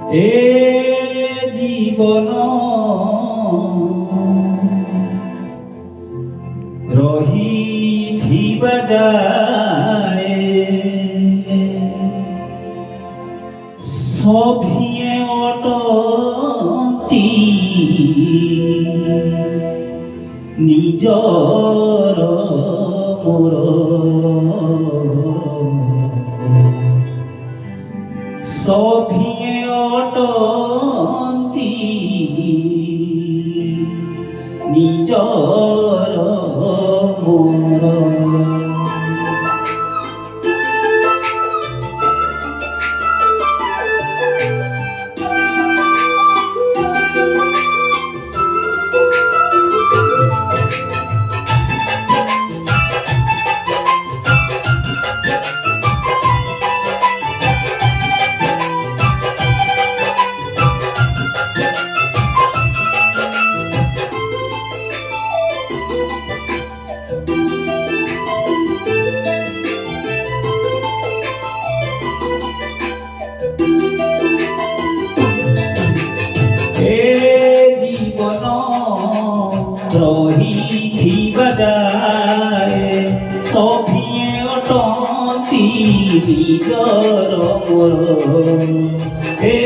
এ জীবন রহিথিবা যায় সভিয়ে অটতি নিজর মোর সভিয়ে অটতি নিজর মোর রহিথিবা যায় সভিয়ে অটতি নিজর মোর এ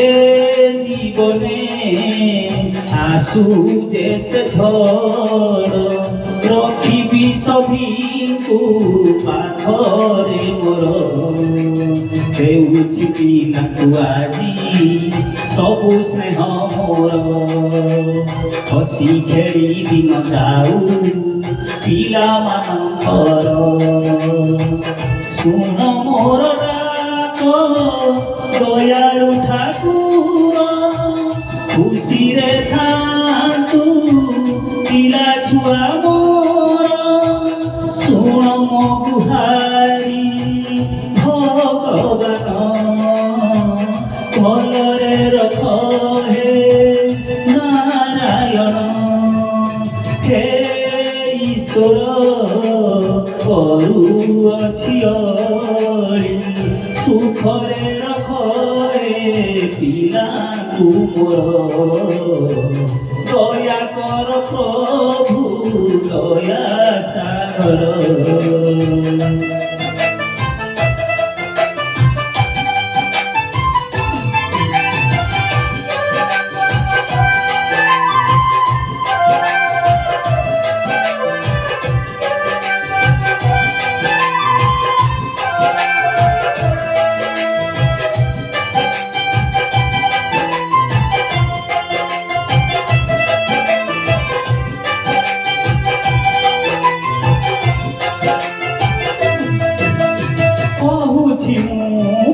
জীবনে আসু যেতে ঝড় রখিবি সভিଙ୍କୁ ପାଖରେ ମୋର ଦେଉଛି ପିଲାଙ୍କୁ ଆଜି ସବୁ ସ୍ନେହ ମୋର ହସି ଖେଳି ଦିନ ଯାଉ ପିଲାମାନଙ୍କର ଶୁଣ ମୋର ଡାକ ଦୟାଳୁ ଠାକୁର ଖୁସିରେ ଥାନ୍ତୁ ପିଲା ଛୁଆ ମୋର ଶୁଣ ମୋ ଗୁହାରି ଭଗବାନ ଭଲରେ ରଖ ହେ ନାରାୟଣ ହେ ଈଶ୍ୱର କରୁଅଛି ଅଳି ସୁଖରେ ରଖ ହେ ପିଲାଙ୍କୁ ମୋର দয়া কর প্রভু দয়া সাগর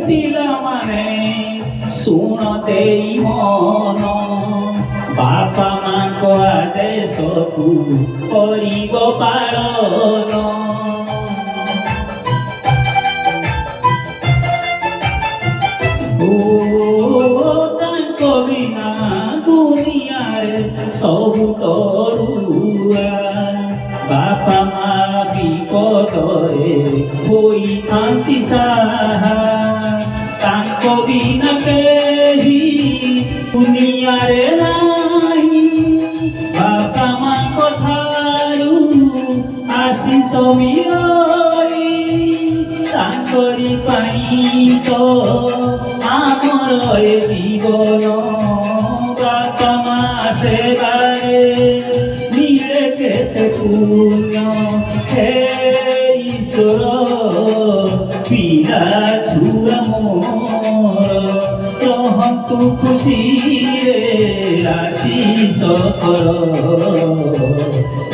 ପିଲାମାନେ ଶୁଣ ଦେଇ ମନ ବାପା ମାଙ୍କ ଆଦେଶକୁ କରିବ ପାଳନ ଓ ତାଙ୍କ ବିନା ଦୁନିଆରେ ସବୁ ତରୁଆ ବାପା ମା ବିପଦରେ ହୋଇଥାନ୍ତି ସାହା ତାଙ୍କ ବିନା କେହି ଦୁନିଆରେ ନାହିଁ ବାପା ମାଙ୍କ ଠାରୁ ଆଶିଷ ମିଳଇ ତାଙ୍କରି ପାଇଁ ତ ଆମର ଏ ଜୀବନ ବାପା ମା ସେବାରେ ମିଳେ କେତେ ପୁଣ୍ୟ ହେ ଈଶ୍ୱର ପିଲା ଛୁଆ ମୋର ରହନ୍ତୁ ଖୁସିରେ ଆଶିଷ କର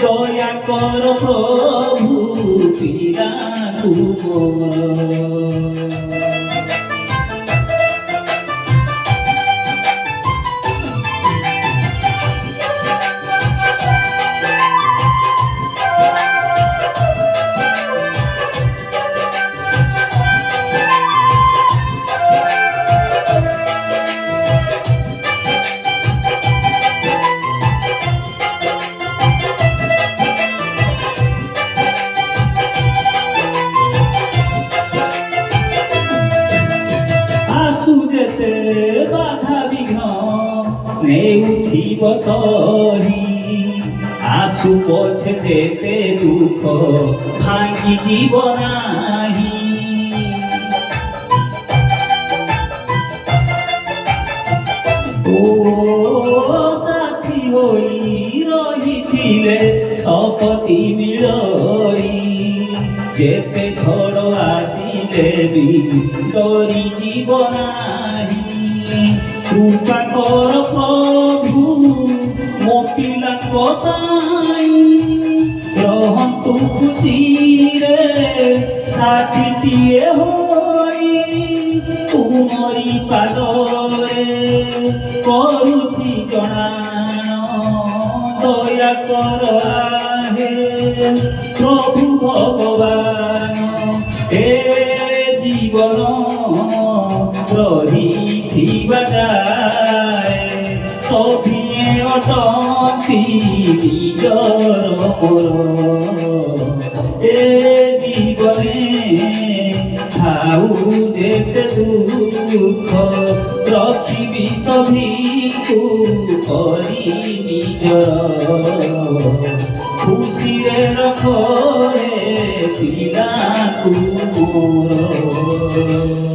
ଦୟା କର ପ୍ରଭୁ ପିଲାଙ୍କୁ ମୋର ନେଉଥିବ ସହି ଆସୁ ପଛେ ଯେତେ ଦୁଃଖ ଭାଙ୍ଗି ଯିବ ନାହିଁ। ଓ ସାଥୀ ହୋଇ ରହିଥିଲେ ଶପଥି ମିଳଇ ଯେତେ ଝଡ଼ ଆସିଲେ ବି ଡରି ଯିବ ନାହିଁ। କୃପା କର ପ୍ରଭୁ ମୋ ପିଲାଙ୍କ ପାଇଁ ରହନ୍ତୁ ଖୁସିରେ ସାଥିଟିଏ ହୋଇ ତୁମରି ପାଦରେ କରୁଛି ଜଣାଣ ଦୟା କର ଆହେ ପ୍ରଭୁ ଭଗବାନ ଏ ଜୀବନ ରହିଥିବା ଯାଏ ସଭିଏ ଅଟନ୍ତି ନିଜର ମୋର ଏ ଜୀବନେ ଥାଉ ଯେତେ ଦୁଃଖ ରଖିବି ସଭିକୁ କରି ନିଜର ଖୁସିରେ ରଖ ପିଲାକୁ ମୋର।